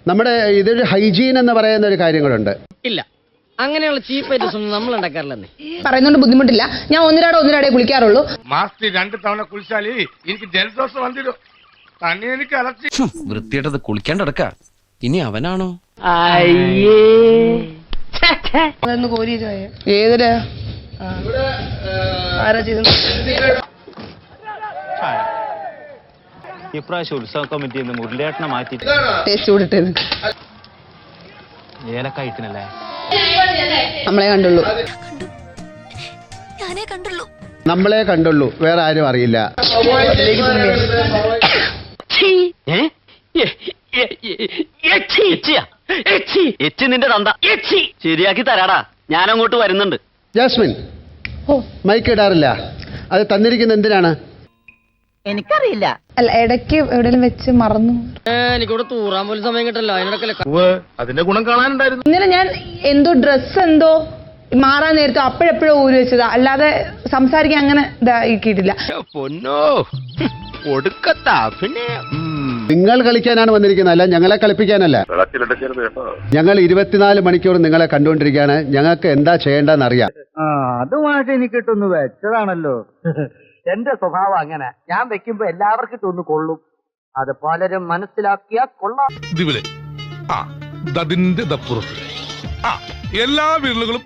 നമ്മുടെ ഇതൊരു ഹൈജീൻ എന്ന് പറയുന്ന ഒരു കാര്യങ്ങളുണ്ട്. ഇല്ല, അങ്ങനെയുള്ള ചീപ്പ് ഐറ്റംസ് ഒന്നും നമ്മൾ ഉണ്ടാക്കാറില്ലെന്നേ. പറയുന്നോണ്ട് ബുദ്ധിമുട്ടില്ല. ഞാൻ ഒന്നിരാടെ കുളിക്കാറുള്ളൂ. മാസത്തിൽ 2 തവണ കുളിച്ചാല് എനിക്ക് ജലദോഷം വന്നിരും. തന്നെ എനിക്ക് അലർച്ചി. വൃത്തിയായിട്ടത് കുളിക്കാണ്ട് കിടക്ക. ഇനി അവനാണോ? ഏതൊരു ഇപ്രാവശ്യം ഉത്സവ കമ്മിറ്റി മുരളിയേട്ടനെ മാറ്റി ടേസ്റ്റ് കൂടിട്ടത് ഏലക്കായിട്ടിനല്ലേ നമ്മളെ കണ്ടുള്ളൂ, വേറെ ആരും അറിയില്ല. നിന്റെ തന്ത ശരിയാക്കി തരാടാ, ഞാൻ അങ്ങോട്ട് വരുന്നുണ്ട്. ജാസ്മിൻ മൈക്ക് ഇടാറില്ല, അത് തന്നിരിക്കുന്ന എന്തിനാണ്? എനിക്കറിയില്ല. അല്ല, ഇടയ്ക്ക് എവിടെയും വെച്ച് മറന്നു. എനിക്കിവിടെ തൂറാൻ പോലും സമയം കിട്ടല്ലോ. അതിനിടക്കല്ലേ അതിന്റെ ഗുണം കാണാനുണ്ടായിരുന്നു. ഇന്നലെ ഞാൻ എന്തോ ഡ്രസ്സ് എന്തോ മാറാൻ നേരത്തെ അപ്പോഴെപ്പോഴോ ഊരി വെച്ചതാ, അല്ലാതെ സംസാരിക്കാൻ അങ്ങനെ ഇതാക്കിയിട്ടില്ല. പൊന്നോ ഒടുക്കത്താ. പിന്നെ നിങ്ങൾ കളിക്കാനാണ് വന്നിരിക്കുന്നത്, അല്ല ഞങ്ങളെ കളിപ്പിക്കാനല്ല. ഞങ്ങൾ 24 മണിക്കൂർ നിങ്ങളെ കണ്ടുകൊണ്ടിരിക്കുകയാണ്. ഞങ്ങൾക്ക് എന്താ ചെയ്യേണ്ടതെന്ന് അറിയാം. അതുമായിട്ട് എനിക്കിട്ടൊന്ന് വെച്ചതാണല്ലോ. എന്റെ സ്വഭാവം അങ്ങനെ, ഞാൻ വെക്കുമ്പോ എല്ലാവർക്കും ഇട്ടൊന്ന് കൊള്ളും. അത് പലരും മനസ്സിലാക്കിയാ കൊള്ളാം. ഇതിവിടെ അതിന്റെ എല്ലാ വീടുകളും